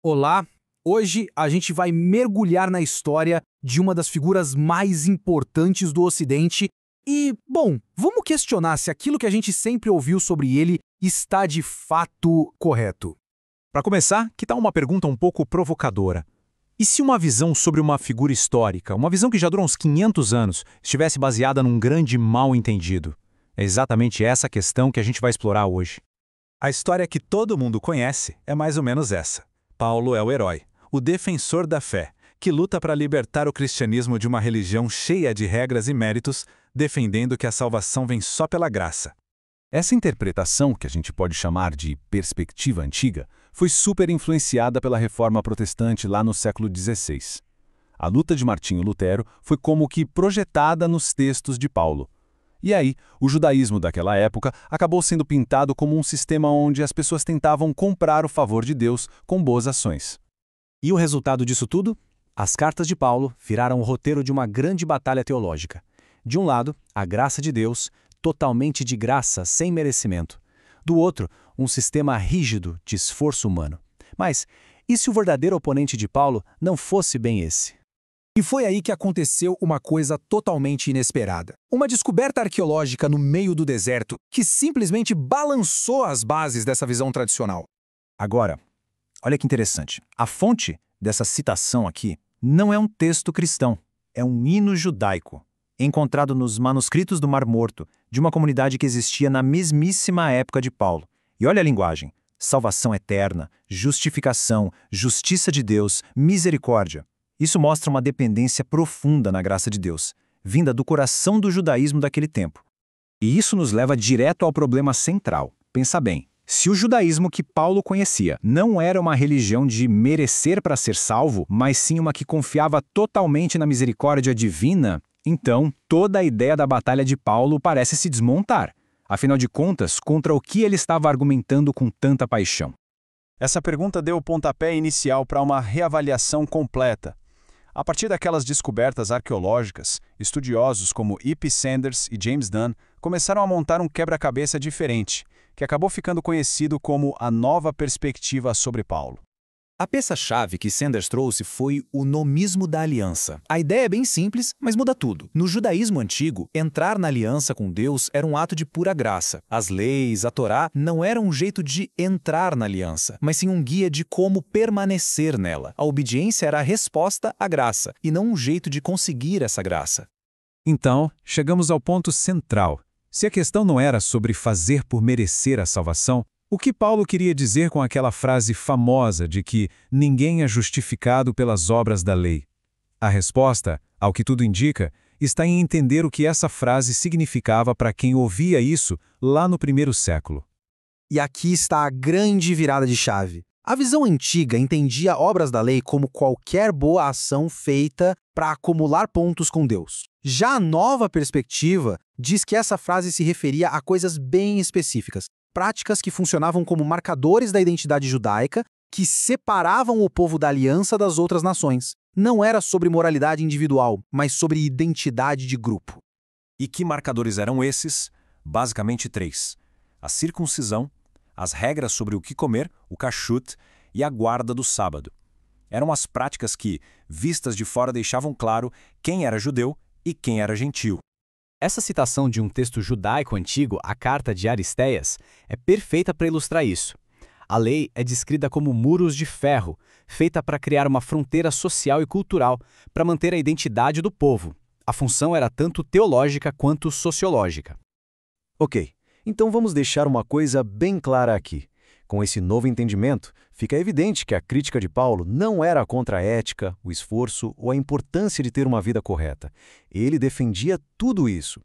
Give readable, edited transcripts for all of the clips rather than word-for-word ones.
Olá! Hoje a gente vai mergulhar na história de uma das figuras mais importantes do Ocidente e, bom, vamos questionar se aquilo que a gente sempre ouviu sobre ele está de fato correto. Para começar, que tal uma pergunta um pouco provocadora? E se uma visão sobre uma figura histórica, uma visão que já durou uns 500 anos, estivesse baseada num grande mal-entendido? É exatamente essa questão que a gente vai explorar hoje. A história que todo mundo conhece é mais ou menos essa. Paulo é o herói, o defensor da fé, que luta para libertar o cristianismo de uma religião cheia de regras e méritos, defendendo que a salvação vem só pela graça. Essa interpretação, que a gente pode chamar de perspectiva antiga, foi super influenciada pela Reforma Protestante lá no século XVI. A luta de Martinho Lutero foi como que projetada nos textos de Paulo. E aí, o judaísmo daquela época acabou sendo pintado como um sistema onde as pessoas tentavam comprar o favor de Deus com boas ações. E o resultado disso tudo? As cartas de Paulo viraram o roteiro de uma grande batalha teológica. De um lado, a graça de Deus, totalmente de graça, sem merecimento. Do outro, um sistema rígido de esforço humano. Mas, e se o verdadeiro oponente de Paulo não fosse bem esse? E foi aí que aconteceu uma coisa totalmente inesperada. Uma descoberta arqueológica no meio do deserto que simplesmente balançou as bases dessa visão tradicional. Agora, olha que interessante. A fonte dessa citação aqui não é um texto cristão, é um hino judaico, encontrado nos manuscritos do Mar Morto, de uma comunidade que existia na mesmíssima época de Paulo. E olha a linguagem: salvação eterna, justificação, justiça de Deus, misericórdia. Isso mostra uma dependência profunda na graça de Deus, vinda do coração do judaísmo daquele tempo. E isso nos leva direto ao problema central. Pensa bem, se o judaísmo que Paulo conhecia não era uma religião de merecer para ser salvo, mas sim uma que confiava totalmente na misericórdia divina, então toda a ideia da batalha de Paulo parece se desmontar. Afinal de contas, contra o que ele estava argumentando com tanta paixão? Essa pergunta deu o pontapé inicial para uma reavaliação completa. A partir daquelas descobertas arqueológicas, estudiosos como E.P. Sanders e James Dunn começaram a montar um quebra-cabeça diferente, que acabou ficando conhecido como a nova perspectiva sobre Paulo. A peça-chave que Sanders trouxe foi o nomismo da aliança. A ideia é bem simples, mas muda tudo. No judaísmo antigo, entrar na aliança com Deus era um ato de pura graça. As leis, a Torá, não eram um jeito de entrar na aliança, mas sim um guia de como permanecer nela. A obediência era a resposta à graça, e não um jeito de conseguir essa graça. Então, chegamos ao ponto central. Se a questão não era sobre fazer por merecer a salvação, o que Paulo queria dizer com aquela frase famosa de que ninguém é justificado pelas obras da lei? A resposta, ao que tudo indica, está em entender o que essa frase significava para quem ouvia isso lá no primeiro século. E aqui está a grande virada de chave. A visão antiga entendia obras da lei como qualquer boa ação feita para acumular pontos com Deus. Já a nova perspectiva diz que essa frase se referia a coisas bem específicas, práticas que funcionavam como marcadores da identidade judaica, que separavam o povo da aliança das outras nações. Não era sobre moralidade individual, mas sobre identidade de grupo. E que marcadores eram esses? Basicamente 3. A circuncisão, as regras sobre o que comer, o kashrut, e a guarda do sábado. Eram as práticas que, vistas de fora, deixavam claro quem era judeu e quem era gentio. Essa citação de um texto judaico antigo, a Carta de Aristeias, é perfeita para ilustrar isso. A lei é descrita como muros de ferro, feita para criar uma fronteira social e cultural, para manter a identidade do povo. A função era tanto teológica quanto sociológica. Ok, então vamos deixar uma coisa bem clara aqui. Com esse novo entendimento, fica evidente que a crítica de Paulo não era contra a ética, o esforço ou a importância de ter uma vida correta. Ele defendia tudo isso.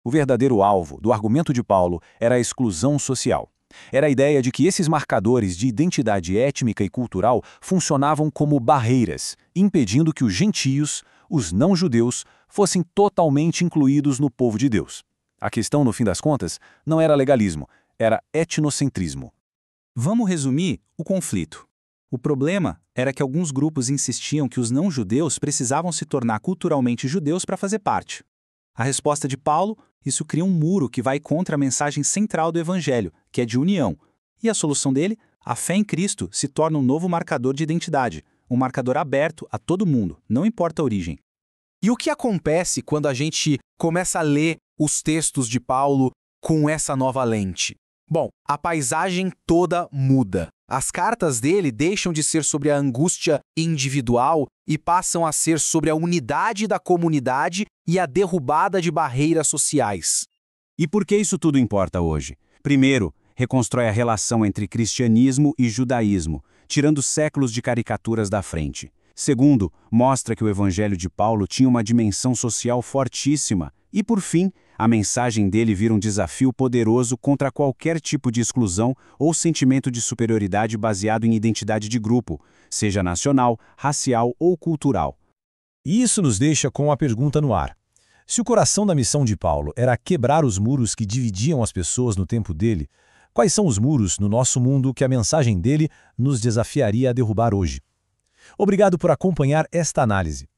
O verdadeiro alvo do argumento de Paulo era a exclusão social. Era a ideia de que esses marcadores de identidade étnica e cultural funcionavam como barreiras, impedindo que os gentios, os não-judeus, fossem totalmente incluídos no povo de Deus. A questão, no fim das contas, não era legalismo, era etnocentrismo. Vamos resumir o conflito. O problema era que alguns grupos insistiam que os não-judeus precisavam se tornar culturalmente judeus para fazer parte. A resposta de Paulo, isso cria um muro que vai contra a mensagem central do Evangelho, que é de união. E a solução dele? A fé em Cristo se torna um novo marcador de identidade, um marcador aberto a todo mundo, não importa a origem. E o que acontece quando a gente começa a ler os textos de Paulo com essa nova lente? Bom, a paisagem toda muda. As cartas dele deixam de ser sobre a angústia individual e passam a ser sobre a unidade da comunidade e a derrubada de barreiras sociais. E por que isso tudo importa hoje? Primeiro, reconstrói a relação entre cristianismo e judaísmo, tirando séculos de caricaturas da frente. Segundo, mostra que o evangelho de Paulo tinha uma dimensão social fortíssima. E, por fim, a mensagem dele vira um desafio poderoso contra qualquer tipo de exclusão ou sentimento de superioridade baseado em identidade de grupo, seja nacional, racial ou cultural. E isso nos deixa com a pergunta no ar. Se o coração da missão de Paulo era quebrar os muros que dividiam as pessoas no tempo dele, quais são os muros no nosso mundo que a mensagem dele nos desafiaria a derrubar hoje? Obrigado por acompanhar esta análise.